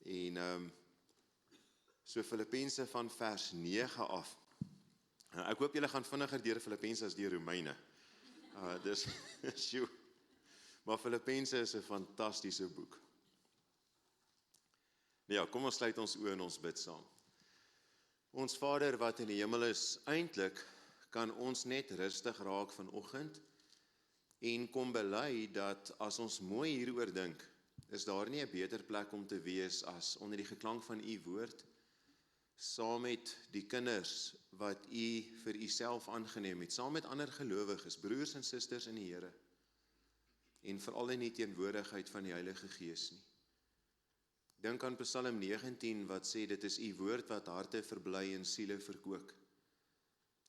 En so Filippense van vers 9 af. Ek hoop julle gaan vinniger deur Filippense as die Romeine. Dis sjoe. Maar Filippense is 'n fantastiese boek. Ja, kom ons sluit ons oë en ons bid saam. Ons Vader wat in die hemel is, eintlik kan ons net rustig raak vanoggend en kom bely dat as ons mooi hieroor dink, is daar nie 'n beter plek om te wees as onder die geklank van u woord, saam met die kinders wat u vir u self aangeneem het, saam met ander gelowiges, broers en susters in die Here, en veral in die teenwoordigheid van die Heilige Gees nie. Dink aan Psalm 19 wat sê, dit is u woord wat harte verbly en siele verkoop.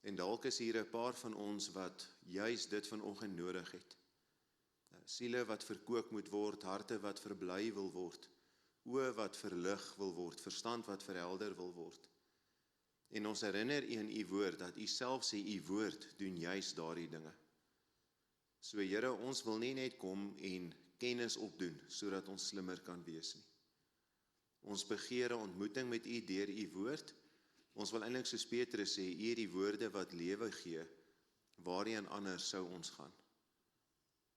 En dalk is hier 'n paar van ons wat juis dit vanoggend nodig het. Siele wat verkoop moet word, harte wat verbly wil word, oë wat verlig wil word, verstand wat verhelder wil word. En ons herinner u in u woord, dat u self sê u woord doen juis daardie dinge. So Here, ons wil nie net kom en kennis opdoen, sodat ons slimmer kan wees nie. Ons begeer 'n ontmoeting met u deur u woord. Ons wil eintlik soos Petrus sê, u die woorde wat lewe gee, waarheen anders sou ons gaan.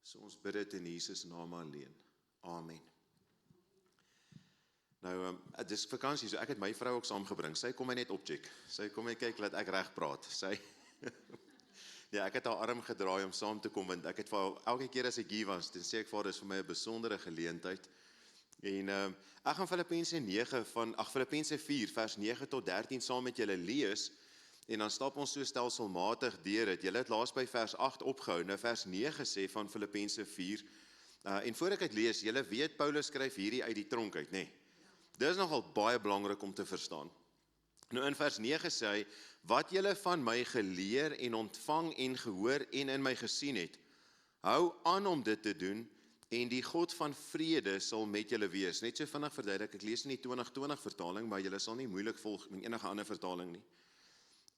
So ons bid dit in Jesus naam alleen. Amen. Nou, dit is vakansie, so ek het my vrou ook saamgebring. Sy kom my net opcheck. Sy kom my kyk, laat ek reg praat. Ja, ek het haar arm gedraai om saam te kom, want ek het vir haar, elke keer as ek hier was, dan sê ek vir haar, dis vir my 'n besondere geleentheid. En ek gaan Filippense 4, vers 9 tot 13 saam met julle lees, en dan stap ons so stelselmatig deur dit. Julle het laas by vers 8 opgehou, nou vers 9 sê van Filippense 4, en voor ek het lees, julle weet, Paulus skryf hierdie uit die tronk uit, nê? Dit is nogal baie belangrik om te verstaan. Nou in vers 9 sê hy, wat julle van my geleer en ontvang en gehoor en in my gesien het, hou aan om dit te doen, en die God van vrede sal met julle wees. Net so vinnig verduidelik, ek lees in die 2020 vertaling, maar julle sal nie moeilik volg met enige ander vertaling nie.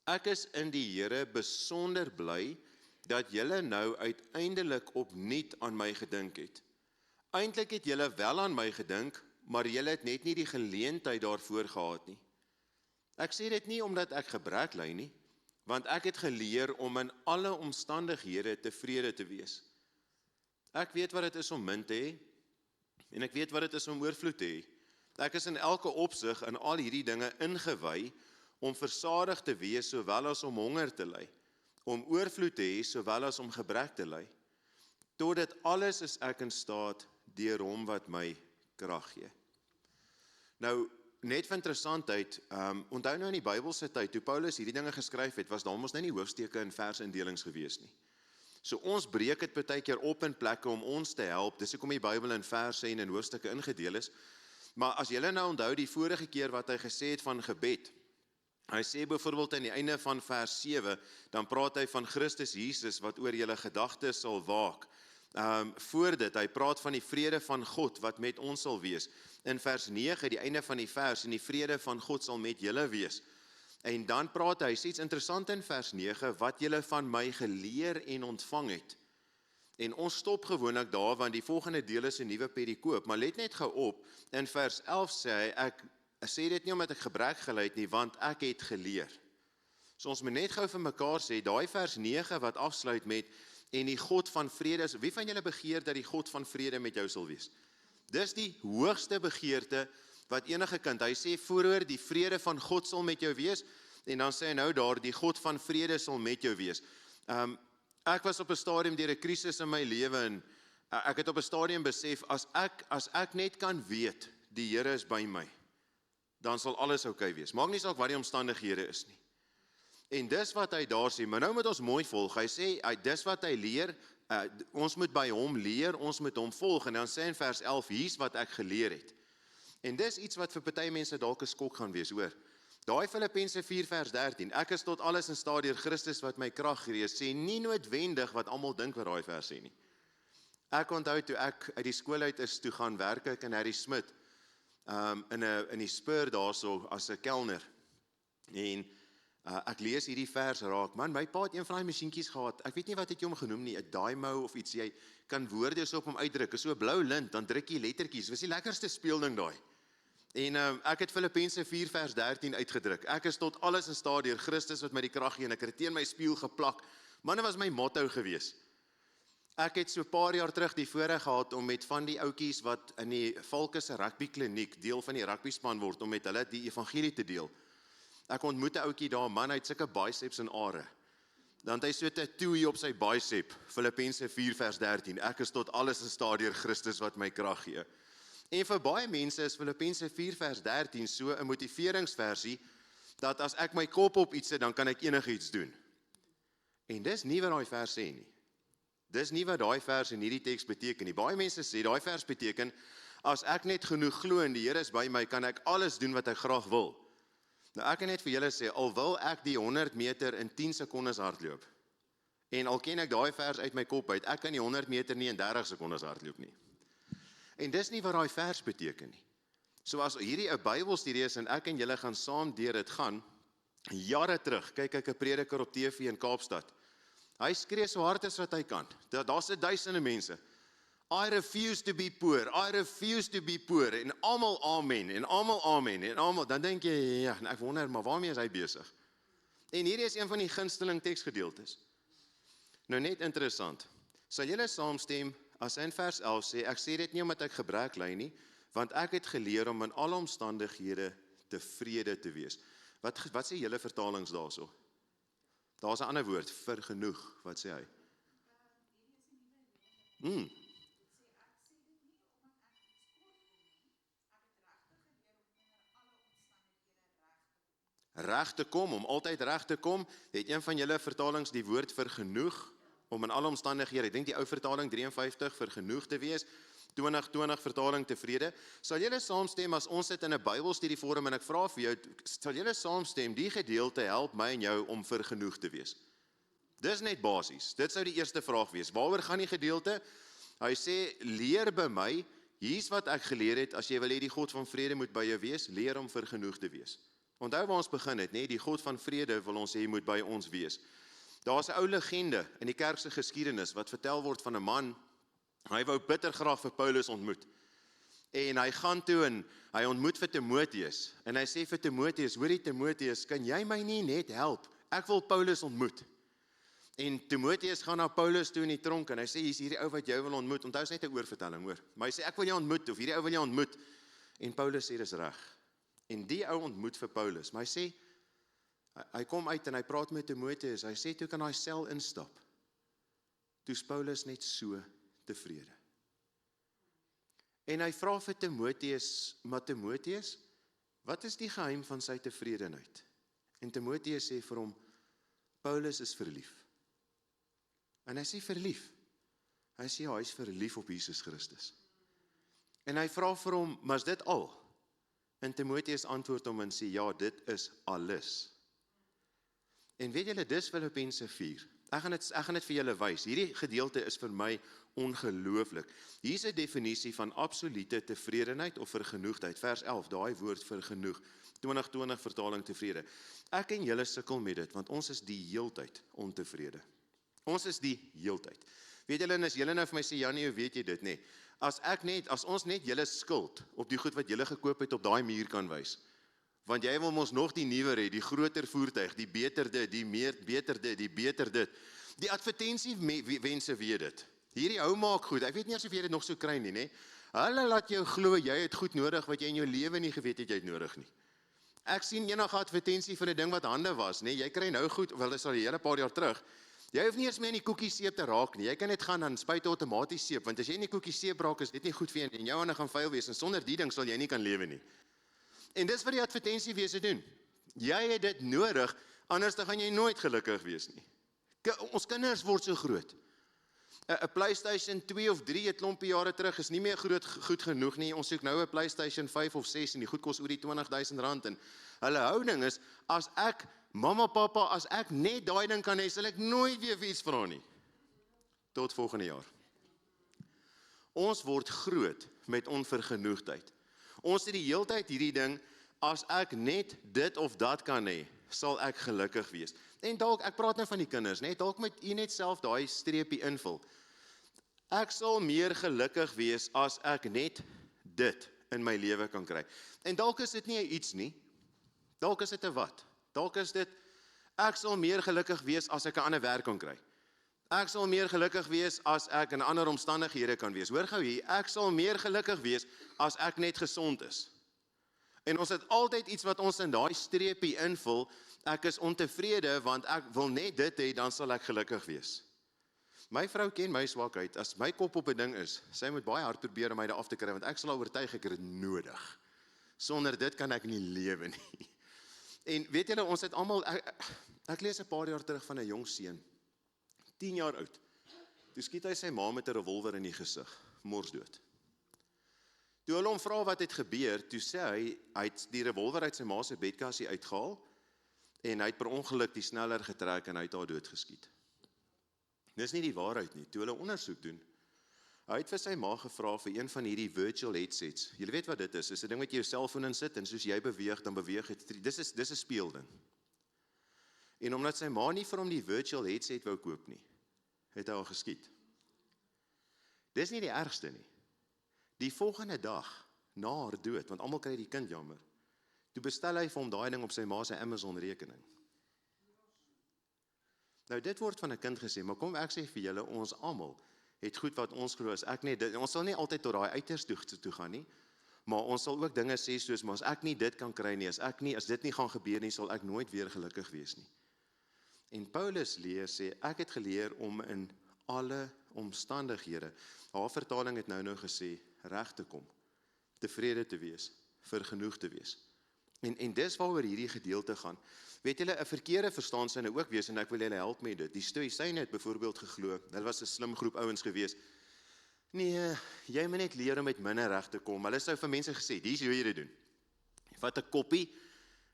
Ek is in die Here besonder bly, dat julle nou uiteindelik opnuut aan my gedink het. Eintlik het julle wel aan my gedink, maar julle het net nie die geleentheid daarvoor gehad nie. Ek sê dit nie omdat ek gebrek ly nie, want ek het geleer om in alle omstandighede tevrede te wees. Ek weet wat dit is om min te hê, en ek weet wat dit is om oorvloed te hê. Ek is in elke opsig in al hierdie dinge ingewy, om versadig te wees, sowel as om honger te ly, om oorvloed te hê, sowel as om gebrek te ly. Tot dit alles is ek in staat, deur hom wat my krag gee. Nou, net vir interessantheid, onthou nou in die Bybelse tyd, toe Paulus hierdie dinge geskryf het, was daar mos nou nie hoofsteke en versindelings gewees nie. So ons breek dit baie keer op in plekke om ons te help, dis hoekom die Bybel in verse en in hoofstukke ingedeel is. Maar as julle nou onthou die vorige keer wat hy gesê het van gebed, hy sê byvoorbeeld aan die einde van vers 7, dan praat hy van Christus Jesus wat oor julle gedagtes sal waak. Voor dit, hy praat van die vrede van God wat met ons sal wees. In vers 9, die einde van die vers, en die vrede van God sal met julle wees. En dan praat hy, sê iets interessant in vers 9, wat julle van my geleer en ontvang het. En ons stop gewoonlik daar, want die volgende deel is 'n nuwe perikoop, maar let net gou op, in vers 11 sê hy, ek sê dit nie omdat ek gebrek gely het nie, want ek het geleer. So ons moet net gou vir mekaar sê, daai vers 9 wat afsluit met, en die God van vrede, wie van julle begeer dat die God van vrede met jou sal wees? Dis die hoogste begeerte wat enige kind, hy sê vooroor, die vrede van God sal met jou wees, en dan sê hy nou daar, die God van vrede sal met jou wees. Ek was op 'n stadium deur 'n krisis in my lewe, en ek het op 'n stadium besef, as ek net kan weet, die Here is by my, dan sal alles oukei wees. Maak nie saak wat die omstandighede is nie. En dis wat hy daar sê, maar nou moet ons mooi volg, hy sê, dis wat hy leer, ons moet by hom leer, ons moet hom volg, en dan sê in vers 11, hier's wat ek geleer het. En dis iets wat vir party mense dalk 'n skok gaan wees, hoor. Daai Filippense 4 vers 13, ek is tot alles in staat deur Christus wat my krag gee, sê nie noodwendig wat almal dink wat daai vers sê nie. Ek onthou toe ek uit die skool uit is toe gaan werk ek in Harry Smit, in die Spur daarso as 'n kelner. En ek lees hierdie vers raak, man, my pa het een van die masjienkies gehad, ek weet nie wat het jy hom genoem nie, 'n Dymo of iets, jy kan woorde so op hom uitdruk, is so 'n blou lint, dan druk jy lettertjies, was die lekkerste speelding daai. En ek het Filippense 4 vers 13 uitgedruk. Ek is tot alles in staat deur Christus wat my die krag gee en ek het dit teen my spieël geplak. Man, dit was my motto gewees. Ek het so 'n paar jaar terug die voorreg gehad om met van die ouetjies wat in die Valke se rugby kliniek deel van die rugby span word, om met hulle die evangelie te deel. Ek ontmoet 'n ouetjie daar, man, hy het sulke biceps en are. Dan het hy so 'n tattoo hier op sy bicep, Filippense 4 vers 13. Ek is tot alles in staat deur Christus wat my krag gee. En vir baie mense is Filippense 4 vers 13 so 'n motiveringsversie, dat as ek my kop op iets sit, dan kan ek enigiets doen. En dis nie wat daai vers sê nie. Dis nie wat daai vers in hierdie teks beteken nie. Baie mense sê, daai vers beteken, as ek net genoeg glo en die Here is by my, kan ek alles doen wat ek graag wil. Nou ek kan net vir julle sê, al wil ek die 100 meter in 10 sekondes hardloop, en al ken ek daai vers uit my kop uit, ek kan die 100 meter nie in 30 sekondes hardloop nie. En dis nie wat daai vers beteken nie. So as hierdie 'n Bybelstudie is en ek en julle gaan saam deur dit gaan, jare terug, kyk ek 'n prediker op TV in Kaapstad. Hy skree so hard as wat hy kan. Daar's duisende mense. I refuse to be poor, I refuse to be poor, en almal amen, en almal amen, en almal, dan dink jy, ja, ek wonder, maar waarmee is hy besig? En hierdie is een van die gunsteling teksgedeeltes. Nou net interessant, sal julle saamstem, as in vers 11 sê, ek sê dit nie omdat ek gebrek ly nie, want ek het geleer om in alle omstandighede tevrede te wees. Wat sê julle vertalings daarso? Daar's 'n ander woord, vergenoeg, wat sê hy? Reg te kom, om altyd reg te kom, het een van julle vertalings die woord vergenoeg, om in alle omstandighede, ek dink die ou vertaling 53, vergenoeg te wees, 2020 vertaling tevrede. Sal julle saamstem, as ons sit in 'n Bybelstudie forum, en ek vra vir jou, sal julle saamstem, die gedeelte help my en jou om vergenoeg te wees? Dis net basies, dit sou die eerste vraag wees. Waaroor gaan die gedeelte? Hy sê, leer by my, hier's wat ek geleer het, as jy wil hê die God van vrede moet by jou wees, leer om vergenoeg te wees. Onthou waar ons begin het, nee, die God van vrede wil ons hê moet by ons wees. Daar's 'n ou legende in die kerk se geskiedenis wat vertel word van 'n man, hy wou bitter graag vir Paulus ontmoet. En hy gaan toe en hy ontmoet vir Timoteus. En hy sê vir Timoteus, hoorie Timoteus, kan jy my nie net help? Ek wil Paulus ontmoet. En Timoteus gaan na Paulus toe in die tronk en hy sê, hier's hierdie ou wat jy wil ontmoet. Onthou is net 'n oorvertelling, hoor. Maar hy sê, ek wil jou ontmoet, of hierdie ou wil jou ontmoet. En Paulus sê, dis reg. En die ou ontmoet vir Paulus. Maar hy sê, hy kom uit en hy praat met Timoteus. Hy sê, toe kan hy sel instap. Toe's Paulus net so tevrede. En hy vra vir Timoteus, maar Timoteus, wat is die geheim van sy tevredenheid? En Timoteus sê vir hom, Paulus is verlief. En hy sê verlief. Hy sê, ja, hy is verlief op Jesus Christus. En hy vra vir hom, maar is dit al? En Timoteus antwoord hom en sê, ja, dit is alles. En weet julle, dis Filippense 4. Ek gaan dit vir julle wys. Hierdie gedeelte is vir my ongelooflik. Hier's 'n definisie van absolute tevredenheid of vergenoegdheid. Vers 11, daai woord vergenoeg. 2020 vertaling tevrede. Ek en julle sukkel met dit, want ons is die heeltyd ontevrede. Ons is die heeltyd. Weet julle, en as julle nou vir my sê, Janie, hoe weet jy dit, nee? As ons net julle skuld op die goed wat julle gekoop het op daai muur kan wys, want jy wil ons nog die nuwer hê, die groter voertuig, die beter dit, die meer beter dit, die beter dit. Die advertensiewense weet dit. Hierdie ou maak goed, ek weet nie of jy dit nog so kry nie, nee? Hulle laat jou glo, jy het goed nodig, wat jy in jou lewe nie geweet het jy het nodig nie. Ek sien enige advertensie vir 'n ding wat hande was, nee, jy kry nou goed, wel dis al 'n hele paar jaar terug. Jy hoef nie eens meer in die koekieseep te raak nie. Jy kan net gaan aan spuit outomaties seep, want as jy in die koekieseep raak, is dit nie goed vir jou en jou hande gaan vuil wees en sonder die ding sal jy nie kan lewe nie. En dis wat die advertensiewese doen. Jy het dit nodig, anders dan gaan jy nooit gelukkig wees nie. Ons kinders word so groot. 'n PlayStation 2 of 3 'n klompie jare terug is nie meer goed genoeg nie. Ons soek nou 'n PlayStation 5 of 6 en die goed kos oor die R20,000 en hulle houding is, as ek mamma, papa, as ek net daai ding kan hê, sal ek nooit weer vir iets vra nie. Tot volgende jaar. Ons word groot met onvergenoegdheid. Ons het die heeltyd hierdie ding, as ek net dit of dat kan hê, sal ek gelukkig wees. En dalk, ek praat nou van die kinders, net dalk moet u net self daai streepie invul. Ek sal meer gelukkig wees as ek net dit in my lewe kan kry. En dalk is dit nie 'n iets nie, dalk is dit 'n wat. Dalk is dit, ek sal meer gelukkig wees as ek 'n ander werk kan kry. Ek sal meer gelukkig wees as ek in ander omstandighede kan wees. Hoor gou hier, ek sal meer gelukkig wees as ek net gesond is. En ons het altyd iets wat ons in daai streepie invul, ek is ontevrede want ek wil net dit hê, dan sal ek gelukkig wees. My vrou ken my swakheid, as my kop op 'n ding is, sy moet baie hard probeer om my daar af te kry, want ek sal haar oortuig ek het dit nodig. Sonder dit kan ek nie lewe nie. En weet julle, ons het almal, ek lees 'n paar jaar terug van 'n jong seun, 10 jaar oud. Toe skiet hy sy ma met 'n revolver in die gesig, morsdood. Toe hulle hom vra wat het gebeur, toe sê hy het die revolver uit sy ma se bedkassie uitgehaal en hy het per ongeluk die sneller getrek en hy het haar doodgeskiet. Dis nie die waarheid nie. Toe hulle ondersoek doen, hy het vir sy ma gevra vir een van hierdie virtual headsets. Julle weet wat dit is 'n ding wat jy jou selfoon in sit en soos jy beweeg, dan beweeg dit. Dis 'n speelding. En omdat sy ma nie vir hom die virtual headset wou koop nie, het hy haar geskiet. Dis nie die ergste nie. Die volgende dag, na haar dood, want almal kry die kind jammer, toe bestel hy vir hom daai ding op sy ma se Amazon rekening. Nou dit word van 'n kind gesê, maar kom ek sê vir julle, ons almal het goed wat ons glo, as ek net dit, ons sal nie altyd tot daai uiterste toe gaan nie, maar ons sal ook dinge sê soos, maar as ek nie dit kan kry nie, as dit nie gaan gebeur nie, sal ek nooit weer gelukkig wees nie. En Paulus sê, ek het geleer om in alle omstandighede, haar vertaling het nou gesê, reg te kom, tevrede te wees, vergenoeg te wees. En dis waaroor hierdie gedeelte gaan. Weet julle, 'n verkeerde verstaansynde ook wees, en ek wil julle help met dit. Die Stoïsyne het byvoorbeeld geglo, hulle was 'n slim groep ouens gewees. Nee, jy moet net leer om met minder reg te kom. Hulle sou vir mense gesê, dis hoe jy dit doen. Jy vat 'n koppie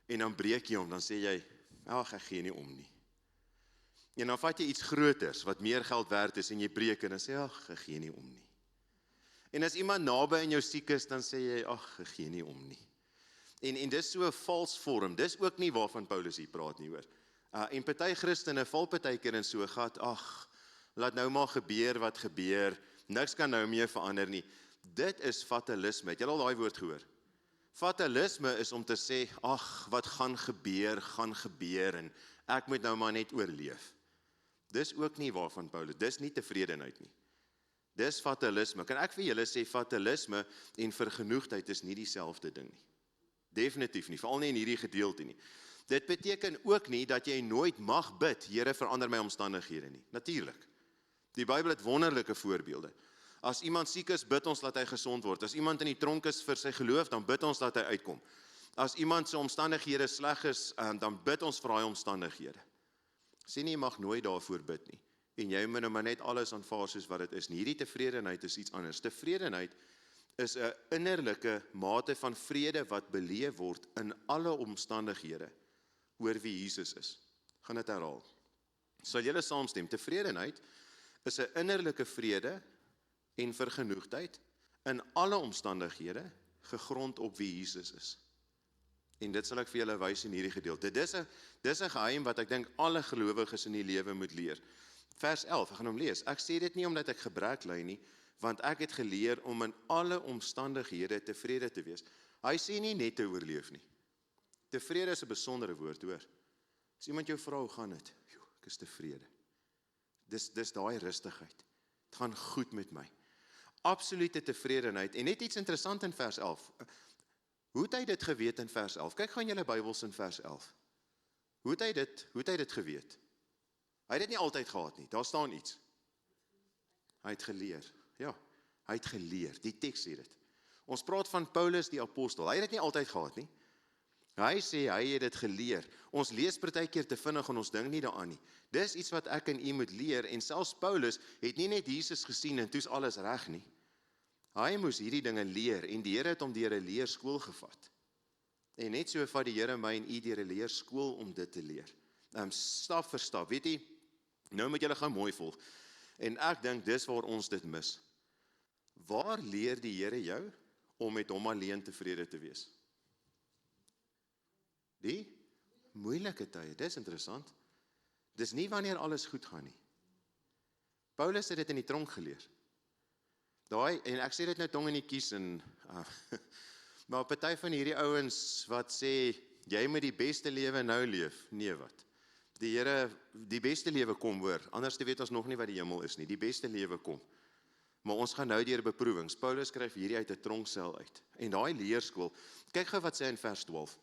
en dan breek jy hom, dan sê jy, ag, ek gee nie om nie. En dan vat jy iets groters wat meer geld werd is en jy breek en dan sê jy, ag, ek gee nie om nie. En as iemand naby aan jou siek is, dan sê jy, ag, ek gee nie om nie. En dis so 'n vals vorm, dis ook nie waarvan Paulus hier praat nie, hoor. En party Christene val partykeer in so 'n gat, ag, laat nou maar gebeur wat gebeur, niks kan nou meer verander nie. Dit is fatalisme, het jy al daai woord gehoor? Fatalisme is om te sê, ag, wat gaan gebeur, en ek moet nou maar net oorleef. Dis ook nie waarvan Paulus, dis nie tevredenheid nie. Dis fatalisme. Kan ek vir julle sê, fatalisme en vergenoegdheid is nie dieselfde ding nie. Definitief nie, veral nie in hierdie gedeelte nie. Dit beteken ook nie dat jy nooit mag bid, Here, verander my omstandighede nie. Natuurlik. Die Bybel het wonderlike voorbeelde. As iemand siek is, bid ons dat hy gesond word. As iemand in die tronk is vir sy geloof, dan bid ons dat hy uitkom. As iemand se omstandighede sleg is, dan bid ons vir daai omstandighede. Sê nie, jy mag nooit daarvoor bid nie. En jy moet nou maar net alles aanvaar soos wat dit is nie. Hierdie tevredenheid is iets anders. Tevredenheid is 'n innerlike mate van vrede wat beleef word in alle omstandighede oor wie Jesus is. Gaan dit herhaal. Sal julle saamstem? Tevredenheid is 'n innerlike vrede en vergenoegdheid in alle omstandighede gegrond op wie Jesus is. En dit sal ek vir julle wys in hierdie gedeelte. Dis 'n geheim wat ek dink alle gelowiges in die lewe moet leer. Vers 11, ek gaan hom lees. Ek sê dit nie omdat ek gebrek ly nie, want ek het geleer om in alle omstandighede tevrede te wees. Hy sê nie net te oorleef nie. Tevrede is 'n besondere woord, hoor. As iemand jou vra, hoe gaan dit? Ek is tevrede. Dis daai rustigheid. Het gaan goed met my. Absolute tevredenheid. En net iets interessant in vers 11. Hoe het hy dit geweet in vers 11? Kyk gaan julle Bybels in vers 11. Hoe het hy dit geweet? Hy het dit nie altyd gehad nie. Daar staan iets. Hy het geleer. Ja, hy het geleer. Die teks sê dit. Ons praat van Paulus die apostel. Hy het dit nie altyd gehad nie. Hy sê hy het dit geleer. Ons lees partykeer te vinnig en ons dink nie daaraan nie. Dis iets wat ek en u moet leer, en selfs Paulus het nie net Jesus gesien en toe's alles reg nie. Hy moes hierdie dinge leer en die Here het hom deur 'n leerskool gevat. En net so vat die Here my en u deur 'n leerskool om dit te leer. Stap vir stap, weet jy, nou moet julle gaan mooi volg. En ek dink dis waar ons dit mis. Waar leer die Here jou om met hom alleen tevrede te wees? Die moeilike tye, dis interessant. Dis nie wanneer alles goed gaan nie. Paulus het dit in die tronk geleer. En ek sê dit nou tong in die kies, en Maar party van hierdie ouens wat sê, jy moet die beste lewe nou leef, nee wat. Die Here, die beste lewe kom hoor, anders te weet ons nog nie wat die hemel is nie, die beste lewe kom. Maar ons gaan nou deur beproewings. Paulus skryf hierdie uit 'n tronksel uit. En daai leerskool, kyk gou wat sê in vers 12.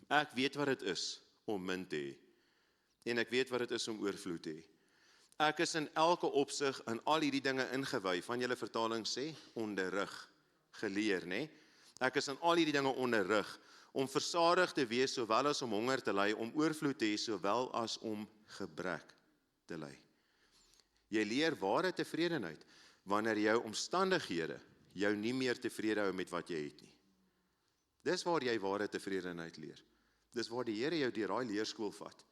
Ek weet wat dit is om min te hê. En ek weet wat dit is om oorvloed te hê. Ek is in elke opsig in al hierdie dinge ingewy, van julle vertaling sê, onderrig, geleer, né? Ek is in al hierdie dinge onderrig, om versadig te wees, sowel as om honger te ly, om oorvloed te hê, sowel as om gebrek te ly. Jy leer ware tevredenheid, wanneer jou omstandighede jou nie meer tevrede hou met wat jy het nie. Dis waar jy ware tevredenheid leer. Dis waar die Here jou deur daai leerskool vat.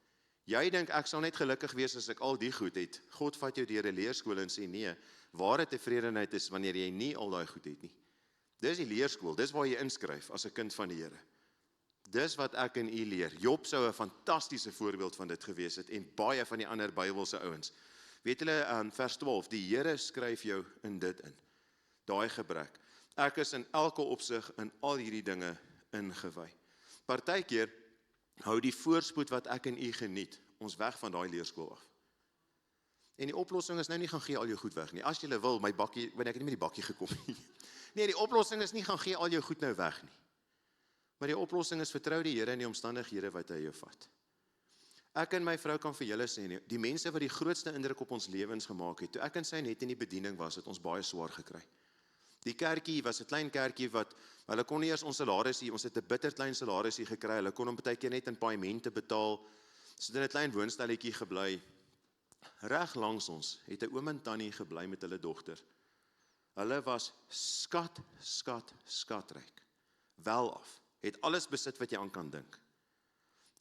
Jy dink ek sal net gelukkig wees as ek al die goed het. God vat jou deur 'n leerskool en sê nee, ware tevredenheid is wanneer jy nie al daai goed het nie. Dis die leerskool, dis waar jy inskryf as 'n kind van die Here. Dis wat ek en u leer. Job sou 'n fantastiese voorbeeld van dit gewees het en baie van die ander Bybelse ouens. Weet julle, vers 12, die Here skryf jou in dit in. Daai gebrek. Ek is in elke opsig in al hierdie dinge ingewy. Partykeer hou die voorspoed wat ek en u geniet, ons weg van daai leerskool af. En die oplossing is nou nie gaan gee al jou goed weg nie. As jy wil, my bakkie, want ek het nie met die bakkie gekom nie. Nee, die oplossing is nie gaan gee al jou goed nou weg nie. Maar die oplossing is vertrou die Here in die omstandighede wat hy jou vat. Ek en my vrou kan vir julle sê, die mense wat die grootste indruk op ons lewens gemaak het, toe ek en sy net in die bediening was, het ons baie swaar gekry. Die kerkie was 'n klein kerkie wat, hulle kon nie eers ons salarisie, ons het 'n bitter klein salarisie gekry, hulle kon hom baie keer net in paemente betaal, ons het in 'n klein woonstelletjie gebly. Reg langs ons het 'n oom en tannie gebly met hulle dogter. Hulle was skatryk, wel af, het alles besit wat jy aan kan dink.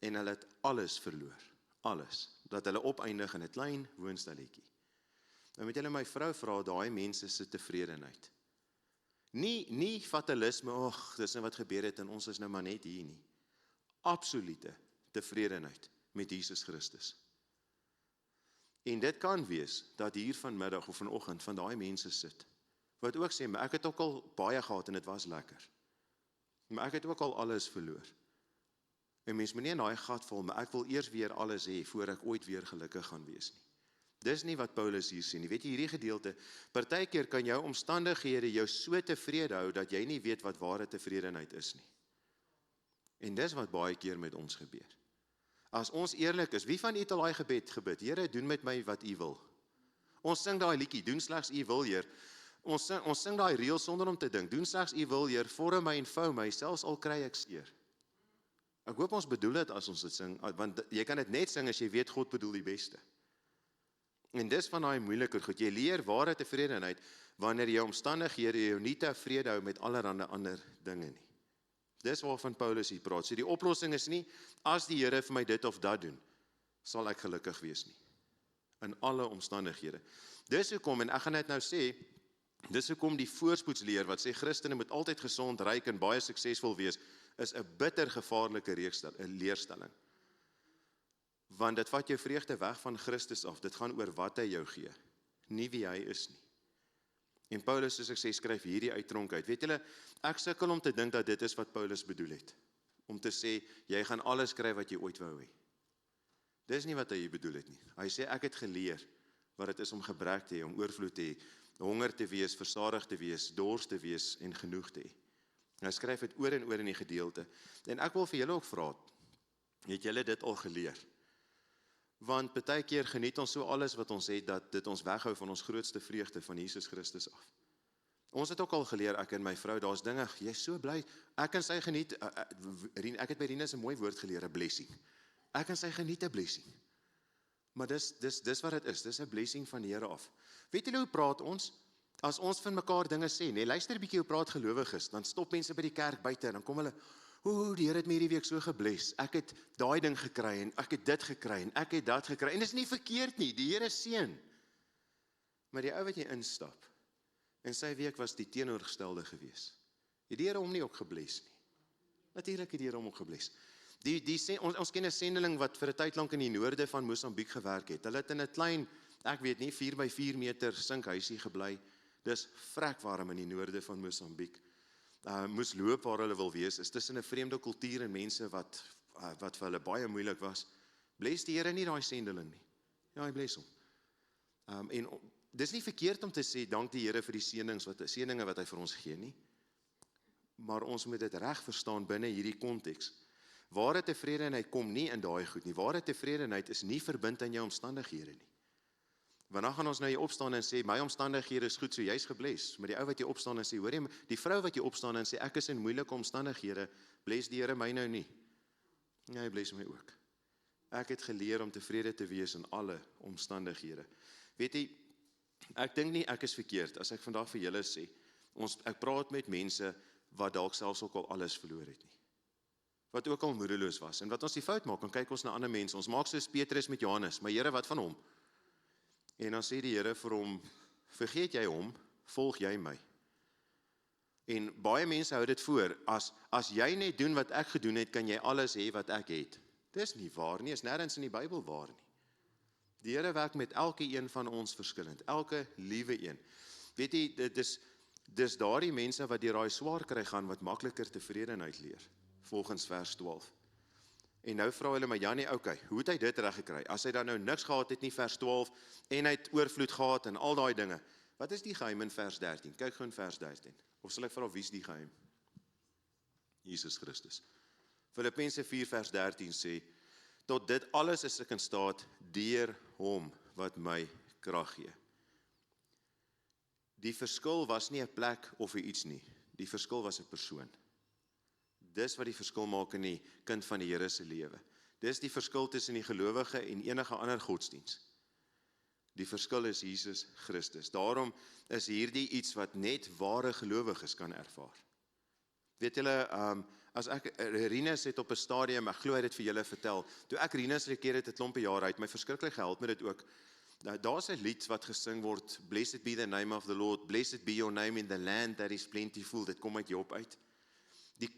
En hulle het alles verloor, alles, dat hulle opeindig in 'n klein woonstelletjie. Nou moet julle my vrou vra, daai mense se tevredenheid. Nie fatalisme, dis nou wat gebeur het en ons is nou maar net hier nie. Absolute tevredenheid met Jesus Christus. En dit kan wees, dat hier vanmiddag of vanoggend van daai mense sit, wat ook sê, maar ek het ook al baie gehad en dit was lekker. Maar ek het ook al alles verloor. En mens moet nie in daai gat val, maar ek wil eers weer alles hê, voor ek ooit weer gelukkig gaan wees nie. Dis nie wat Paulus hier sê nie. Weet jy, hierdie gedeelte, partykeer kan jou omstandighede jou so tevrede hou, dat jy nie weet wat ware tevredenheid is nie. En dis wat baie keer met ons gebeur. As ons eerlik is, wie van u het al daai gebed gebid? Here, doen met my wat u wil. Ons sing daai liedjie, doen slegs u wil, Heer. Ons sing daai reël sonder om te dink, doen slegs u wil, Heer, vorm my en vou my, selfs al kry ek seer. Ek hoop ons bedoel dit as ons dit sing, want jy kan dit net sing as jy weet God bedoel die beste. En dis van daai moeiliker goed. Jy leer ware tevredenheid wanneer jou omstandighede jou nie tevrede hou met allerlei ander dinge nie. Dis waarvan Paulus hier praat. So die oplossing is nie, as die Here vir my dit of dat doen, sal ek gelukkig wees nie. In alle omstandighede. Dis hoekom, en ek gaan dit nou sê, dis hoekom die voorspoedsleer wat sê Christene moet altyd gesond, ryk en baie suksesvol wees, is 'n bitter gevaarlike leerstelling. Want dit vat jou vreugde weg van Christus af. Dit gaan oor wat hy jou gee, nie wie hy is nie. En Paulus, soos ek sê, skryf hierdie uit tronk uit. Weet julle, ek sukkel om te dink dat dit is wat Paulus bedoel het. Om te sê, jy gaan alles kry wat jy ooit wou hê. Dis nie wat hy bedoel het nie. Hy sê, ek het geleer wat dit is om gebrek te hê, om oorvloed te hê, honger te wees, versadig te wees, dors te wees en genoeg te hê. Hy skryf dit oor en oor in die gedeelte. En ek wil vir julle ook vra, het julle dit al geleer? Want baie keer geniet ons so alles wat ons het, dat dit ons weghou van ons grootste vreugde van Jesus Christus af. Ons het ook al geleer, ek en my vrou, daar's dinge, jy is so bly, ek en sy geniet, ek het by Rinus 'n mooi woord geleer, 'n blessing. Ek en sy geniet 'n blessing. Maar dis wat dit is, dis 'n blessing van die Here af. Weet julle hoe praat ons? As ons van mekaar dinge sê, nee, luister 'n bietjie hoe praat gelowiges, dan stop mense by die kerk buite, en dan kom hulle, die Here het my hierdie week so gebless, ek het daai ding gekry, en ek het dit gekry, en ek het dat gekry, en dis nie verkeerd nie, die Here seën. Maar die ou wat jy instap, en sy week was die teenoorgestelde gewees, het die Here hom nie ook gebless nie. Natuurlik het die Here hom ook gebless. Ons ken 'n sendeling wat vir 'n tyd lank in die noorde van Mosambiek gewerk het. Hulle het in 'n klein, ek weet nie, 4 by 4 meter sinkhuisie gebly. Dis vrek warm in die noorde van Mosambiek. moes loop waar hulle wil wees, is tussen 'n vreemde kultuur en mense wat vir hulle baie moeilik was. Bless die Here nie daai sendeling nie. Ja, hy bless hom. En dis nie verkeerd om te sê, dank die Here vir die seëninge wat hy vir ons gee nie, maar ons moet dit reg verstaan binne hierdie konteks. Ware tevredenheid kom nie in daai goed nie. Ware tevredenheid is nie verbind aan jou omstandighede nie. Want dan gaan ons nou hier opstaan en sê, my omstandighede is goed, so jy's gebless. Maar die ou wat hier opstaan en sê, hoor jy, die vrou wat hier opstaan en sê, ek is in moeilike omstandighede, bless die Here my nou nie. Ja, hy bless my ook. Ek het geleer om tevrede te wees in alle omstandighede. Weet jy, ek dink nie ek is verkeerd, as ek vandag vir julle sê, ek praat met mense, wat dalk selfs ook al alles verloor het nie. Wat ook al moedeloos was. En wat ons die fout maak, dan kyk ons na ander mense. Ons maak soos Petrus met Johannes, maar Here, wat van hom? En dan sê die Here vir hom, vergeet jy hom, volg jy my. En baie mense hou dit voor, as jy net doen wat ek gedoen het, kan jy alles hê wat ek het. Dis nie waar nie, is nêrens in die Bybel waar nie. Die Here werk met elke een van ons verskillend, elke liewe een. Weet jy, dis daardie mense wat deur daai swaar kry gaan, wat makliker tevredenheid leer, volgens vers 12. En nou vra hulle my, Janie, okay, hoe het hy dit reg gekry? As hy dan nou niks gehad het nie, vers 12, en hy het oorvloed gehad en al daai dinge. Wat is die geheim in vers 13? Kyk gou in vers 13. Of sal ek vra, wie is die geheim? Jesus Christus. Filippense 4 vers 13 sê, tot dit alles is ek in staat deur hom wat my krag gee. Die verskil was nie 'n plek of iets nie. Die verskil was 'n persoon. Dis wat die verskil maak in die kind van die Here se lewe. Dis die verskil tussen die gelowige en enige ander godsdiens. Die verskil is Jesus Christus. Daarom is hierdie iets wat net ware gelowiges kan ervaar. Weet julle, as ek Rinus het op 'n stadium, ek glo hy het dit vir julle vertel, toe ek Rinus gekeer het 'n klompie jare uit, my verskriklik gehelp met dit ook. Daar's 'n lied wat gesing word, Blessed be the name of the Lord, blessed be your name in the land that is plentiful, dit kom uit Job uit.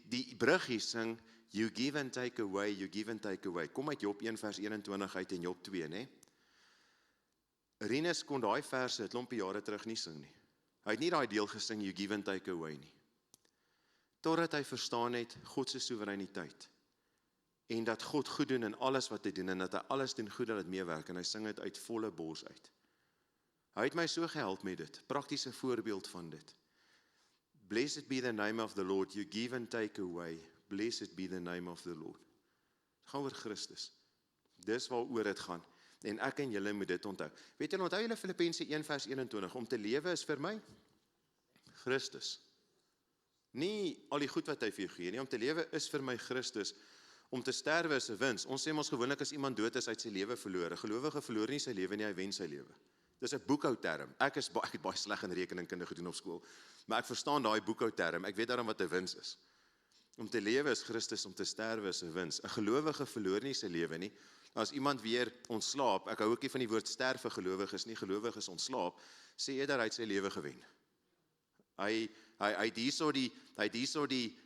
Die bruggie sing, you give and take away, you give and take away, kom uit Job 1 vers 21 uit en Job 2, né? Rinus kon daai verse 'n klompie jare terug nie sing nie. Hy het nie daai deel gesing, you give and take away nie. Totdat hy verstaan het, God se soewereiniteit, en dat God goed doen in alles wat hy doen, en dat hy alles doen goed dat dit meewerk, en hy sing dit uit volle bors uit. Hy het my so gehelp met dit, praktiese voorbeeld van dit. Blessed be the name of the Lord, you give and take away, blessed be the name of the Lord. Het gaan oor Christus. Dis waaroor dit gaan, en ek en julle moet dit onthou. Weet julle, onthou julle Filippense 1 vers 21, om te lewe is vir my Christus. Nie al die goed wat hy vir jou gee nie, om te lewe is vir my Christus, om te sterwe is 'n wins. Ons sê mos gewoonlik as iemand dood is, hy het sy lewe verloor. 'n Gelowige verloor nie sy lewe nie, hy wen sy lewe. Dis 'n boekhouterm. Ek het baie sleg in rekeningkunde gedoen op skool, maar ek verstaan daai boekhouterm. Ek weet daarom wat 'n wins is. Om te lewe is Christus, om te sterwe is 'n wins. 'n Gelowige verloor nie sy lewe nie. As iemand weer ontslaap, ek hou ook nie van die woord sterf vir gelowiges nie, gelowiges ontslaap, sê eerder hy het sy lewe gewen. Hy het hierso die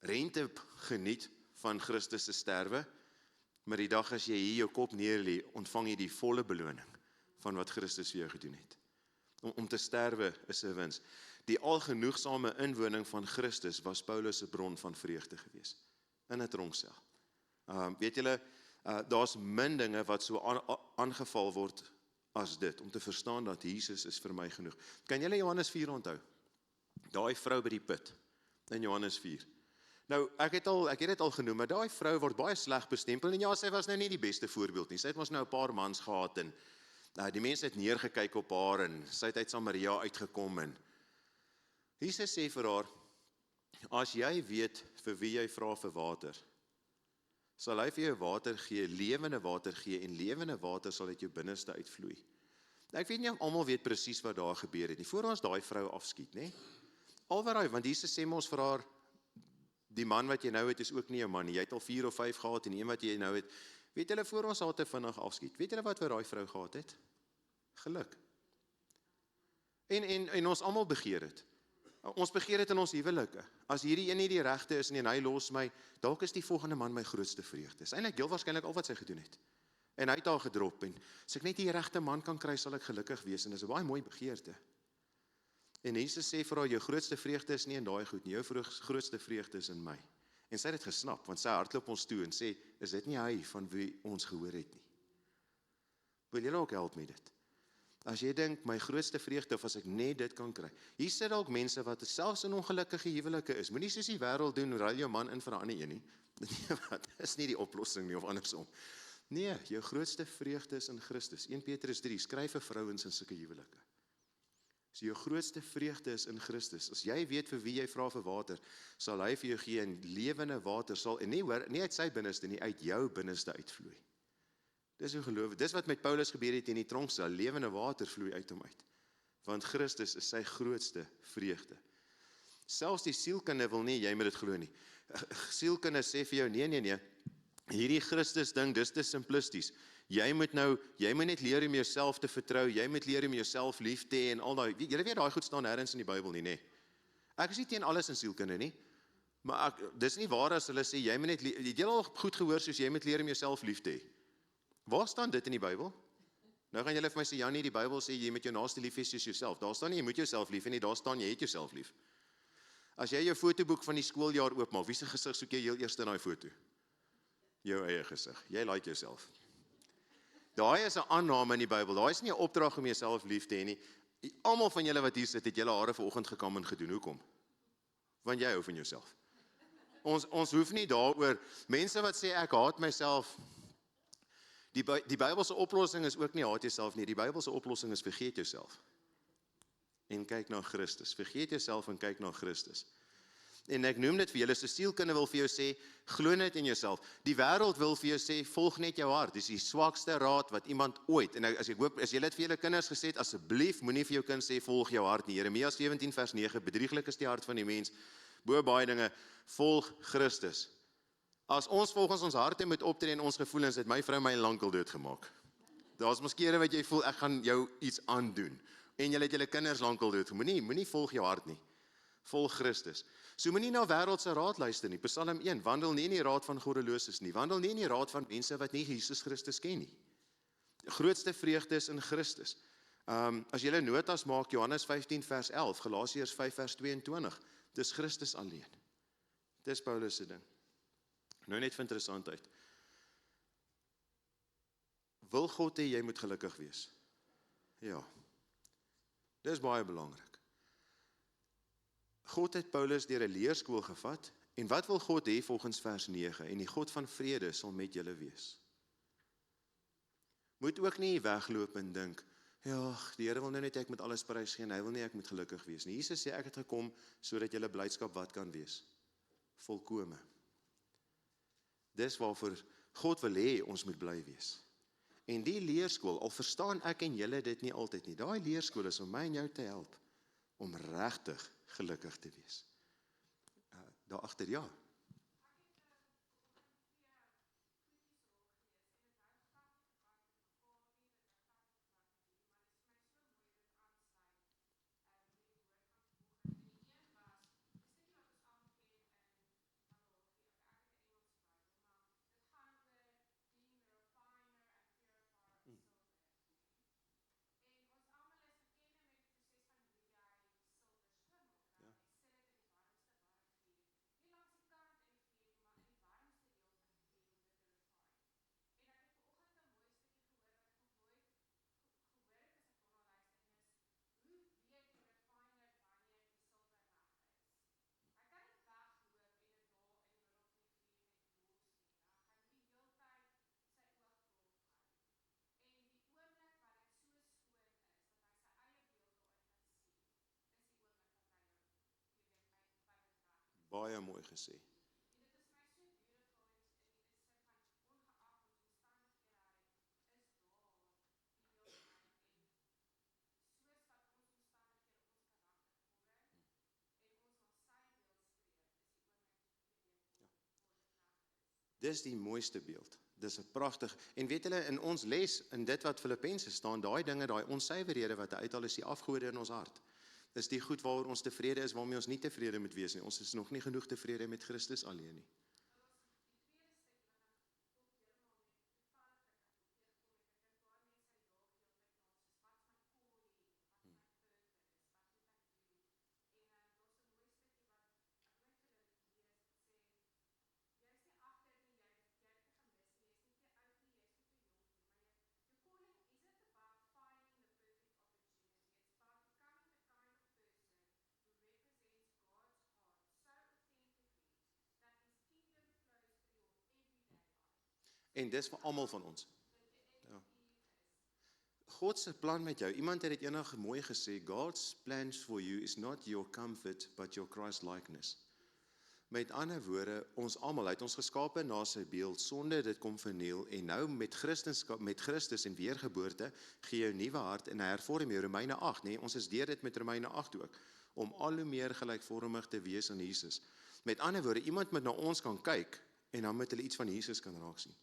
rente geniet van Christus se sterwe, maar die dag as jy hier jou kop neerlê, ontvang jy die volle beloning van wat Christus vir jou gedoen het. Om te sterwe is 'n wins. Die algenoegsame inwoning van Christus was Paulus se bron van vreugde geweest in 'n tronksel. Weet julle, daar's min dinge wat so aangeval word as dit, om te verstaan dat Jesus is vir my genoeg. Kan julle Johannes 4 onthou? Daai vrou by die put, in Johannes 4. Nou, ek het dit al genoem, maar daai vrou word baie sleg bestempel, en ja, sy was nou nie die beste voorbeeld nie. Sy het ons nou 'n paar mans gehad, en die mense het neergekyk op haar, en sy het uit Samaria uitgekom, en Jesus sê vir haar, as jy weet vir wie jy vra vir water, sal hy vir jou water gee, lewende water gee, en lewende water sal uit jou binneste uitvloei. Ek weet nie of almal weet presies wat daar gebeur het nie, voor ons daai vrou afskiet, né? Want Jesus sê ons vir haar, die man wat jy nou het is ook nie jou man nie, jy het al 4 of 5 gehad, en die een wat jy nou het, weet julle, voor ons haar te vinnig afskiet, weet julle wat vir daai vrou gehad het? Geluk. En ons almal begeer dit. Ons begeer dit in ons huwelike. As hierdie een nie die regte is nie, en hy los my, dalk is die volgende man my grootste vreugde. Dis eintlik heel waarskynlik al wat sy gedoen het. En hy het haar gedrop, en as ek net die regte man kan kry, sal ek gelukkig wees, en dis 'n baie mooi begeerte. En Jesus sê vir haar, jou grootste vreugde is nie in daai goed nie, jou grootste vreugde is in my. En sy het dit gesnap, want sy hardloop ons toe en sê, is dit nie hy van wie ons gehoor het nie? Wil julle ook help met dit? As jy dink, my grootste vreugde, of as ek net dit kan kry. Hier sit dalk mense wat selfs in ongelukkige huwelike is. Moenie soos die wêreld doen, ruil jou man in vir 'n ander een nie. Nee, wat is nie die oplossing nie, of andersom. Nee, jou grootste vreugde is in Christus. 1 Petrus 3, skryf vir vrouens in sulke huwelike. So jou grootste vreugde is in Christus. As jy weet vir wie jy vra vir water, sal hy vir jou gee, en lewende water sal, en nie uit sy binneste nie, uit jou binneste uitvloei. Dis hoe geloof. Dis wat met Paulus gebeur het in die tronksel. Lewende water vloei uit hom uit. Want Christus is sy grootste vreugde. Selfs die sielkunde wil nie, jy moet dit glo nie. Sielkunde sê vir jou, nee, hierdie Christus ding, dis te simplisties. Jy moet net leer om jouself te vertrou, jy moet leer om jouself lief te hê en al daai. Julle weet daai goed staan nêrens in die Bybel nie, nê? Ek is nie teen alles in sielkunde nie, maar dis nie waar as hulle sê jy moet net het julle al goed gehoor soos jy moet leer om jouself lief te hê. Waar staan dit in die Bybel? Nou gaan julle vir my sê, ja nie, die Bybel sê jy moet jou naaste lief hê soos jouself. Daar staan nie jy moet jouself lief hê nie, daar staan jy het jouself lief. As jy jou fotoboek van die skooljaar oopmaak, wie se gesig soek jy heel eers in daai foto? Jou eie gesig. Jy like jouself. Daai is 'n aanname in die Bybel. Daai is nie 'n opdrag om jouself lief te hê nie. Almal van julle wat hier sit, het julle hare vanoggend gekam en gedoen. Hoekom? Want jy hou van jouself. Ons hoef nie daaroor, mense wat sê ek haat myself. Die Bybelse oplossing is ook nie haat jouself nie. Die Bybelse oplossing is vergeet jouself. En kyk na Christus. Vergeet jouself en kyk na Christus. En ek noem dit vir julle, so sielkunde wil vir jou sê, glo net in jouself. Die wêreld wil vir jou sê, volg net jou hart. Dis die swakste raad wat iemand ooit, en as julle het vir julle kinders gesê, asseblief moenie vir jou kind sê, volg jou hart nie. Jeremia 17 vers 9, bedrieglik is die hart van die mens, bo baie dinge, volg Christus. As ons volgens ons harte moet optree en ons gevoelens, het my vrou my lankal doodgemaak. Daar's mos kere wat jy voel, ek gaan jou iets aandoen. En julle het julle kinders lankal doodgemaak. Moenie volg jou hart nie. Volg Christus. So moenie na wêreldse raad luister nie. Psalm 1, wandel nie in die raad van goddeloses nie. Wandel nie in die raad van mense wat nie Jesus Christus ken nie. Die grootste vreugde is in Christus. As julle notas maak, Johannes 15 vers 11, Galasiërs 5 vers 22, dis Christus alleen. Dis Paulus se ding. Nou net vir interessantheid. Wil God hê jy moet gelukkig wees? Ja. Dis baie belangrik. God het Paulus deur 'n leerskool gevat, en wat wil God hê volgens vers 9? En die God van vrede sal met julle wees. Moet ook nie wegloop en dink, ja, die Here wil nou net ek met alles prys gee, en hy wil nie ek moet gelukkig wees nie. Jesus sê ek het gekom sodat julle blydskap wat kan wees? Volkome. Dis waarvoor God wil hê ons moet bly wees. En die leerskool, al verstaan ek en julle dit nie altyd nie, daai leerskool is om my en jou te help om regtig gelukkig te wees. Daar agter, ja. Baie mooi gesê. Dis die mooiste beeld. Dis 'n pragtig, en weet julle, in ons les, in dit wat Filippense staan, daai dinge, daai onsuiverhede wat uithaal, is die afgode in ons hart. Dis die goed waaroor ons tevrede is, waarmee ons nie tevrede moet wees nie. Ons is nog nie genoeg tevrede met Christus alleen nie. En dis vir almal van ons. Ja. God se plan met jou, iemand het dit eendag mooi gesê, God's plans for you is not your comfort, but your Christ-likeness. Met ander woorde, ons almal het ons geskape na sy beeld, sonde dit kom verniel, en nou met Christus en weergeboorte, gee jou nuwe hart, en hy hervorm jou, Romeine 8, nee, ons is deur dit met Romeine 8 ook, om al hoe meer gelykvormig te wees aan Jesus. Met ander woorde, iemand moet na ons kan kyk, en dan moet hulle iets van Jesus kan raak sien.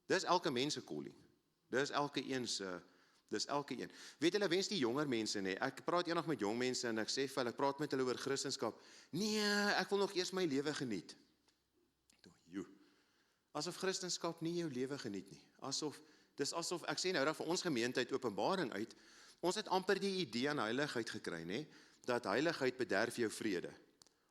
Dis elke mens se calling. Dis elke een. Weet julle, wens die jonger mense nie. Ek praat eendag met jong mense en ek sê vir hulle, ek praat met hulle oor Christendom. Nee, ek wil nog eers my lewe geniet. Asof Christendom nie jou lewe geniet nie. Dis asof, ek sê nou dat vir ons gemeente uit Openbaring uit, ons het amper die idee aan heiligheid gekry, nee, dat heiligheid bederf jou vrede.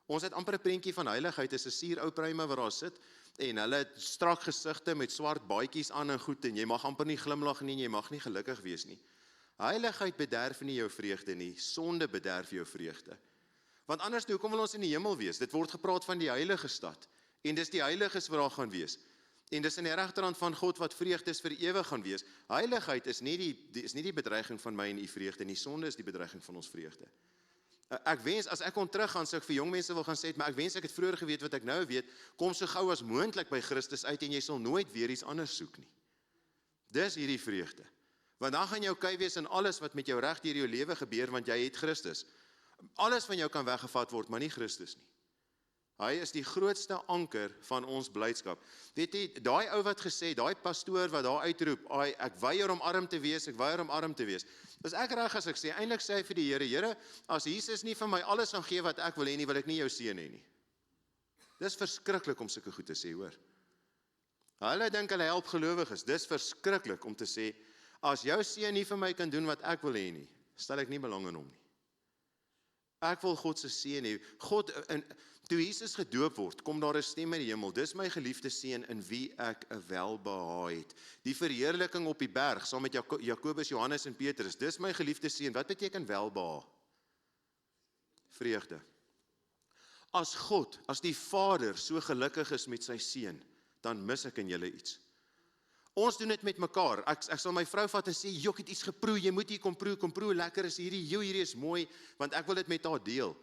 Ons het amper 'n prentjie van heiligheid is 'n suurou pruime waar daar sit, en hulle het strak gesigte met swart baadjies aan en goed, en jy mag amper nie glimlag nie, en jy mag nie gelukkig wees nie. Heiligheid bederf nie jou vreugde nie, sonde bederf jou vreugde. Want anders, hoekom wil ons in die hemel wees? Dit word gepraat van die heilige stad, en dis die heiliges wat daar gaan wees. En dis in die regterhand van God wat vreugde is vir ewig gaan wees. Heiligheid is nie die bedreiging van my en u vreugde nie, sonde is die bedreiging van ons vreugde. Ek wens, as ek kon teruggaan, sou ek vir jong mense wil gaan sê, maar ek wens ek het vroeër geweet wat ek nou weet, kom so gou as moontlik by Christus uit, en jy sal nooit weer iets anders soek nie. Dis hierdie vreugde. Want dan gaan jy okay wees in alles wat met jou reg deur jou lewe gebeur, want jy het Christus. Alles van jou kan weggevat word, maar nie Christus nie. Hy is die grootste anker van ons blydskap. Weet jy, daai ou wat gesê, daai pastoor wat daar uitroep, ek weier om arm te wees, Dis ek reg as ek sê, eintlik sê hy vir die Here, as Jesus nie vir my alles gaan gee wat ek wil hê nie, wil ek nie jou seën hê nie. Dis verskriklik om sulke goed te sê, hoor. Hulle dink hulle help gelowiges, dis verskriklik om te sê, as jou seun nie vir my kan doen wat ek wil hê nie, stel ek nie belang in hom nie. Ek wil God se seën hê. Toe Jesus gedoop word, kom daar 'n stem in die hemel, dis my geliefde seun in wie ek 'n welbehae het. Die verheerliking op die berg, saam met Jakobus, Johannes en Petrus, dis my geliefde seun. Wat beteken welbehae? Vreugde. As die Vader so gelukkig is met sy seun, dan mis ek in julle iets. Ons doen dit met mekaar. Ek sal my vrou vat en sê, "Jok, het iets geproe, jy moet hier kom proe, lekker is hierdie is mooi, want ek wil dit met haar deel."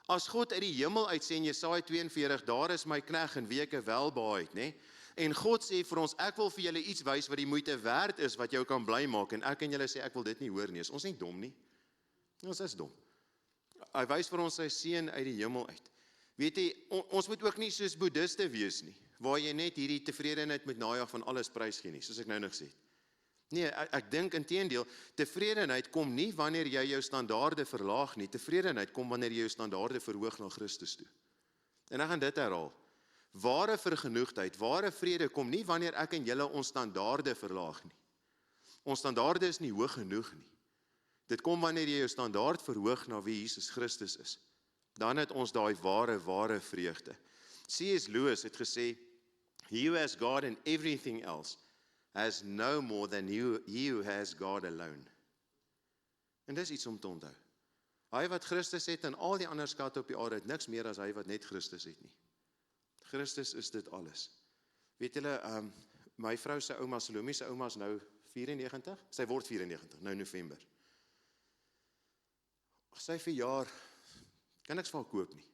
As God uit die hemel uit sê in Jesaja 42, daar is my knegg en wie ek welbehae het, né? En God sê vir ons, ek wil vir julle iets wys wat die moeite werd is, wat jou kan bly maak, en ek en julle sê, ek wil dit nie hoor nie. Is ons nie dom nie? Ons is dom. Hy wys vir ons sy seun uit die hemel uit. Weet jy, ons moet ook nie soos boeddhiste wees nie, waar jy net hierdie tevredenheid met najag van alles prys gee nie, soos ek nou nog sê. Nee, ek dink inteendeel, tevredenheid kom nie wanneer jy jou standaarde verlaag nie, tevredenheid kom wanneer jy jou standaarde verhoog na Christus toe. En ek gaan dit herhaal. Ware vergenoegdheid, ware vrede kom nie wanneer ek en julle ons standaarde verlaag nie. Ons standaarde is nie hoog genoeg nie. Dit kom wanneer jy jou standaard verhoog na wie Jesus Christus is. Dan het ons daai ware vreugde. C.S. Lewis het gesê, "He who has God in everything else has no more than he who has God alone." En dis iets om te onthou. Hy wat Christus het en al die ander skatte op die aarde het niks meer as hy wat net Christus het nie. Christus is dit alles. Weet julle, my vrou se ouma, Salome se ouma is nou 94, sy word 94, nou November. Sy verjaar, kan niks vir haar koop nie.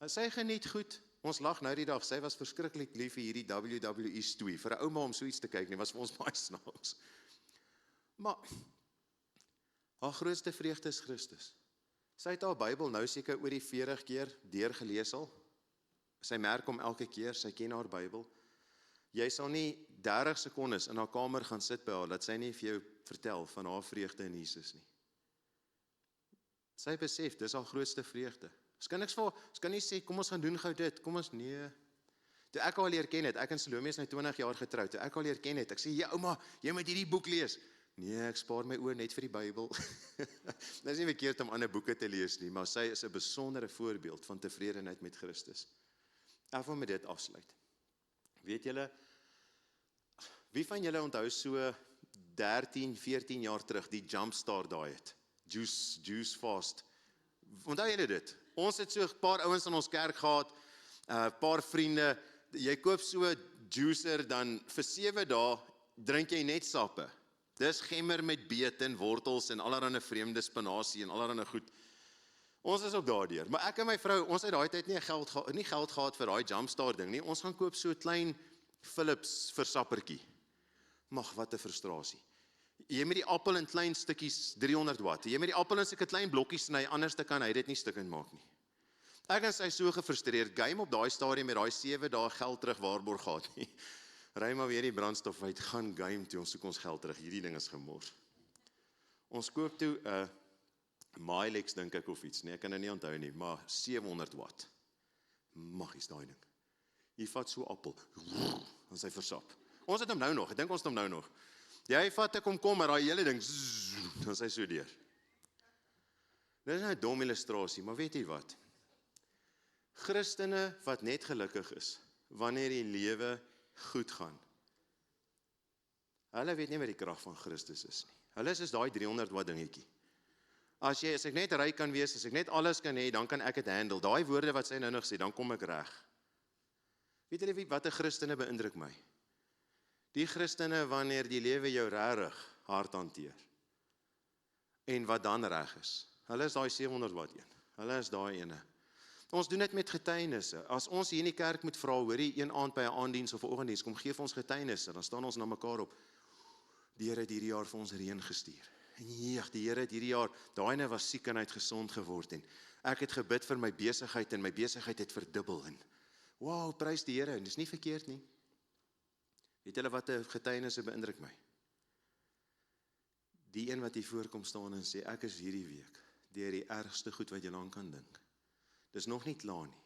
Sy geniet goed. Ons lag nou die dag, sy was verskriklik lief vir hierdie WWE stoei, vir 'n ouma om so iets te kyk nie, was vir ons baie snaaks. Maar, haar grootste vreugde is Christus. Sy het haar Bybel nou seker oor die 40 keer deurgelees al. Sy merk hom elke keer, sy ken haar Bybel. Jy sal nie 30 sekondes in haar kamer gaan sit by haar, dat sy nie vir jou vertel van haar vreugde in Jesus nie. Sy besef, dis haar grootste vreugde. Ons kan nie sê, kom ons gaan doen gou dit, kom ons, nee. Toe ek al leer ken het, ek en Salome is nou 20 jaar getroud, toe ek al leer ken het, ek sê, ja ouma, jy moet hierdie boek lees. Nee, ek spaar my oor net vir die Bybel. Dit is nie verkeerd om ander boeke te lees nie, maar sy is 'n besondere voorbeeld van tevredenheid met Christus. Ek wil met dit afsluit. Weet julle, wie van julle onthou so 13, 14 jaar terug, die Jumpstart diet, juice fast, onthou julle dit? Ons het so 'n paar ouens in ons kerk gehad, paar vriende, jy koop so juicer, dan vir 7 dae drink jy net sappe. Dis gemmer met beet en wortels en allerlei vreemde spinasie en allerlei goed. Ons is ook daardeur. Maar ek en my vrou, ons het daai tyd nie geld gehad vir daai Jumpstart ding nie. Ons gaan koop so 'n klein Philips versappertjie. Mag, wat 'n frustrasie. Jy met die appel in klein stukkies 300 watt. Jy met die appel in sulke klein blokkies sny, anders kan hy dit nie stukkend maak nie. Ek en sy so gefrustreerd, game op daai stadium met daai 7 dae geld terug waarborg gehad nie. Ry maar weer die brandstof uit, gaan game toe, ons soek ons geld terug, hierdie ding is gemors. Ons koop toe 'n Milex dink ek of iets, nee, ek kan dit nie onthou nie, maar 700 watt. Magies daai ding. Jy vat so appel, dan sy versap. Ons het hom nou nog, ek dink ons het hom nou nog. Jy vat 'n komkommer, daai hele ding, dan sy so deur. Dit is nou 'n dom illustrasie, maar weet jy wat? Christene wat net gelukkig is, wanneer die lewe goed gaan. Hulle weet nie wat die krag van Christus is nie. Hulle is daai 300 watt dingetjie. As ek net ryk kan wees, as ek net alles kan hê, dan kan ek dit handle. Daai woorde wat sy nou nog sê, dan kom ek reg. Weet julle wat 'n Christene beïndruk my? Die Christene wanneer die lewe jou regtig hard hanteer. En wat dan reg is. Hulle is daai 700 watt een. Hulle is daai ene. Ons doen dit met getuienisse. As ons hier in die kerk moet vra, hoorie, een aand by 'n aanddiens of 'n oggenddiens, kom gee vir ons getuienisse, dan staan ons na mekaar op. Die Here het hierdie jaar vir ons reën gestuur. En die Here het hierdie jaar, daai was siek en hy het gesond geword en ek het gebid vir my besigheid en my besigheid het verdubbel en wow, prys die Here en dis nie verkeerd nie. Weet julle wat 'n getuienisse beïndruk my? Die een wat hier voorkom staan en sê ek is hierdie week deur die ergste goed wat jy aan kan dink. Dis nog nie klaar nie,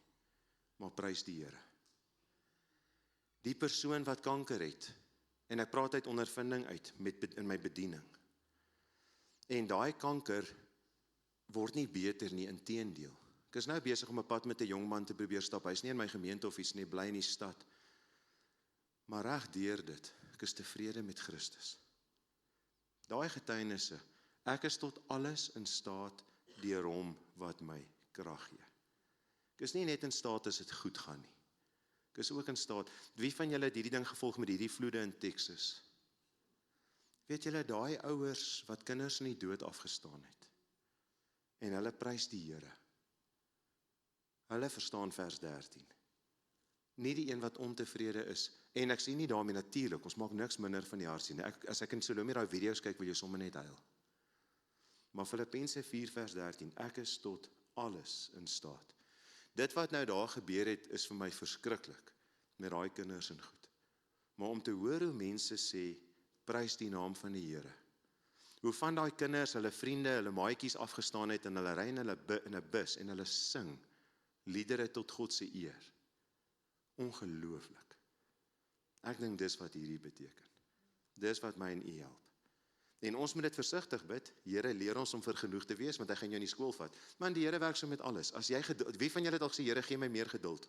maar prys die Here. Die persoon wat kanker het, en ek praat uit ondervinding uit in my bediening. En daai kanker word nie beter nie, inteendeel. Ek is nou besig om 'n pad met 'n jong man te probeer stap. Hy's nie in my gemeente of iets nie, bly in die stad. Maar reg deur dit, ek is tevrede met Christus. Daai getuienisse, ek is tot alles in staat deur hom wat my krag gee. Ek is nie net in staat as dit goed gaan nie. Ek is ook in staat. Wie van julle het hierdie ding gevolg met hierdie vloede in Texas? Weet julle, daai ouers wat kinders in die dood afgestaan het. En hulle prys die Here. Hulle verstaan vers 13. Nie die een wat ontevrede is. En ek sien nie daarmee natuurlik, ons maak niks minder van die hartseer nie. As ek in Salome daai video's kyk, wil jy sommer net huil. Maar Filippense 4 vers 13, ek is tot alles in staat. Dit wat nou daar gebeur het, is vir my verskriklik, met daai kinders en goed. Maar om te hoor hoe mense sê, prys die naam van die Here. Hoe van daai kinders, hulle vriende, hulle maatjies afgestaan het, en hulle ry in 'n bus, en hulle sing, liedere tot God se eer. Ongelooflik. Ek dink dis wat hierdie beteken. Dis wat my en u help. En ons moet dit versigtig bid. Here, leer ons om vergenoeg te wees, want hy gaan jou in die skool vat. Man, die Here werk so met alles. As jy wie van julle het al gesê, Here, gee my meer geduld?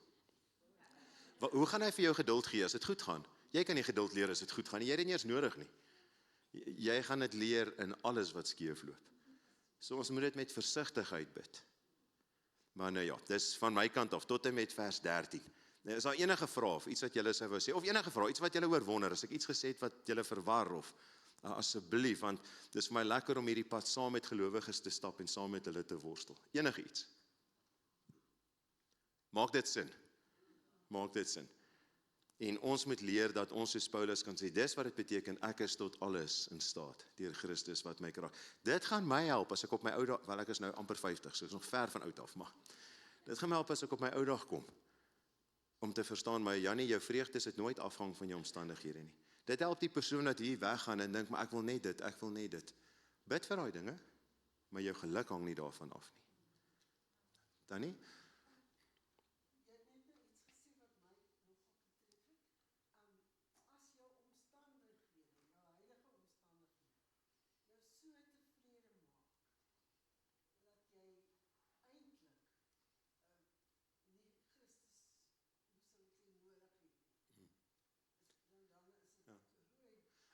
Hoe gaan hy vir jou geduld gee as dit goed gaan? Jy kan nie geduld leer as dit goed gaan nie. Jy het dit nie eens nodig nie. Jy gaan dit leer in alles wat skeefloop. So ons moet dit met versigtigheid bid. Maar nou ja, dis van my kant af, tot en met vers 13. Nou, is daar enige vrae of iets wat julle sou wou sê, of enige vrae, iets wat julle oor wonder, as ek iets gesê het wat julle verwar, of asseblief, want dis vir my lekker om hierdie pad saam met gelowiges te stap en saam met hulle te worstel. Enige iets. Maak dit sin? Maak dit sin? En ons moet leer dat ons soos Paulus kan sê, dis wat dit beteken, ek is tot alles in staat, deur Christus wat my krag. Dit gaan my help as ek op my ou dag, wel ek is nou amper 50, so ek is nog ver van oud af, maar dit gaan my help as ek op my ou dag kom, om te verstaan, maar Jannie, jou vreugde is dit nooit afhang van jou omstandighede nie. Dit help die persoon dat hier weggaan en dink, maar ek wil net dit, ek wil net dit. Bid vir daai dinge, maar jou geluk hang nie daarvan af nie. Dan nie?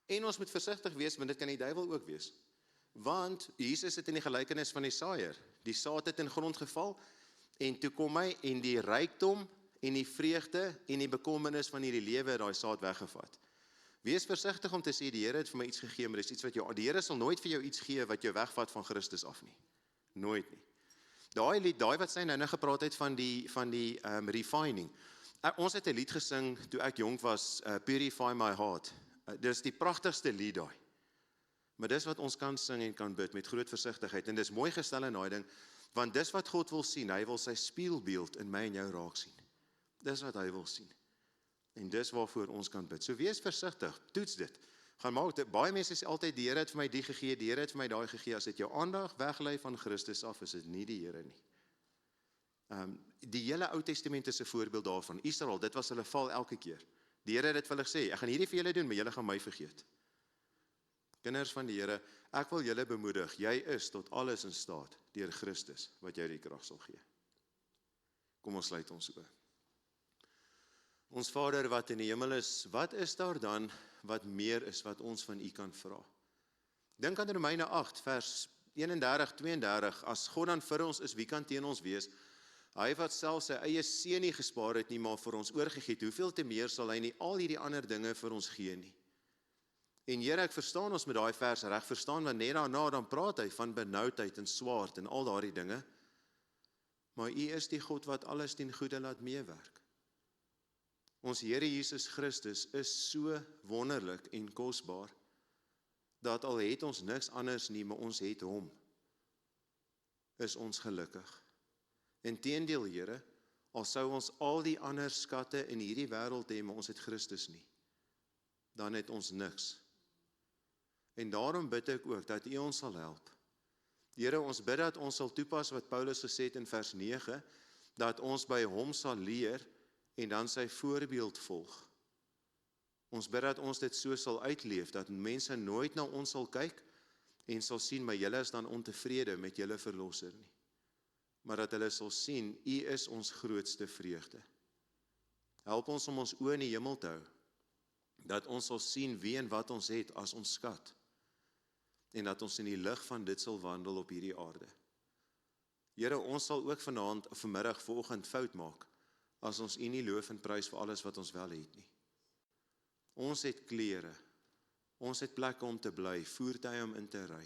En ons moet versigtig wees, want dit kan die duiwel ook wees. Want Jesus het in die gelykenis van die saaiër, die saad het in grond geval, en toe kom hy, en die rykdom en die vreugde en die bekommernis van hierdie lewe het daai saad weggevat. Wees versigtig om te sê, die Here het vir my iets gegee, maar dis iets wat jou, die Here sal nooit vir jou iets gee wat jou wegvat van Christus af nie. Nooit nie. Daai lied, daai wat sy nou gepraat het van die refining. Ons het 'n lied gesing toe ek jonk was, Purify My Heart. Dis die pragtigste lied daai. Maar dis wat ons kan sing en kan bid met groot versigtigheid. En dis mooi gestel in daai ding, want dis wat God wil sien. Hy wil sy spieelbeeld in my en jou raak sien. Dis wat hy wil sien. En dis waarvoor ons kan bid. So wees versigtig, toets dit. Gaan maak dit. Baie mense sê altyd, die Here het vir my die gegee, die Here het vir my daai gegee. As dit jou aandag weglei van Christus af, is dit nie die Here nie. Die hele Ou Testament is 'n voorbeeld daarvan. Israel, dit was hulle val elke keer. Die Here het dit vir hulle gesê, ek gaan hierdie vir julle doen, maar julle gaan my vergeet. Kinders van die Here, ek wil julle bemoedig, jy is tot alles in staat, deur Christus, wat jou die krag sal gee. Kom ons sluit ons oë. Ons Vader wat in die hemel is, wat is daar dan wat meer is wat ons van U kan vra? Dink aan Romeine 8 vers 31, 32, as God dan vir ons is, wie kan teen ons wees? Hy wat self sy eie seun nie gespaar het nie, maar vir ons oorgegee het, hoeveel te meer sal hy nie al hierdie ander dinge vir ons gee nie? En Here, ek verstaan ons met daai vers reg verstaan, want net daarna dan praat hy van benoudheid en swaard en al daardie dinge. Maar U is die God wat alles ten goeie laat meewerk. Ons Here Jesus Christus is so wonderlik en kosbaar, dat al het ons niks anders nie, maar ons het hom, is ons gelukkig. Inteendeel, Here, al sou ons al die ander skatte in hierdie wêreld hê, maar ons het Christus nie, dan het ons niks. En daarom bid ek ook, dat U ons sal help. Here, ons bid dat ons sal toepas wat Paulus gesê het in vers 9, dat ons by hom sal leer, en dan sy voorbeeld volg. Ons bid dat ons dit so sal uitleef, dat mense nooit na ons sal kyk, en sal sien, maar julle is dan ontevrede met julle verlosser nie. Maar dat hulle sal sien, U is ons grootste vreugde. Help ons om ons oë in die hemel te hou, dat ons sal sien wie en wat ons het as ons skat, en dat ons in die lig van dit sal wandel op hierdie aarde. Here, ons sal ook vanmiddag, vanoggend fout maak, as ons U nie loof en prys vir alles wat ons wel het nie. Ons het klere, ons het plekke om te bly, voertuie om in te ry.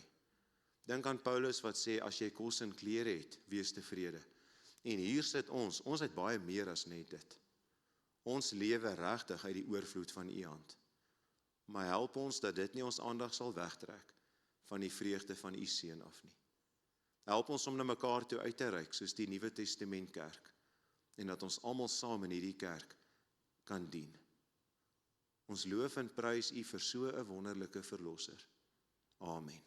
Dink aan Paulus wat sê, as jy kos en klere het, wees tevrede. En hier sit ons het baie meer as net dit. Ons lewe regtig uit die oorvloed van U hand. Maar help ons dat dit nie ons aandag sal wegtrek van die vreugde van U seun af nie. Help ons om na mekaar toe uit te reik, soos die Nuwe Testament kerk, en dat ons almal saam in hierdie kerk kan dien. Ons loof en prys U vir so 'n wonderlike verlosser. Amen.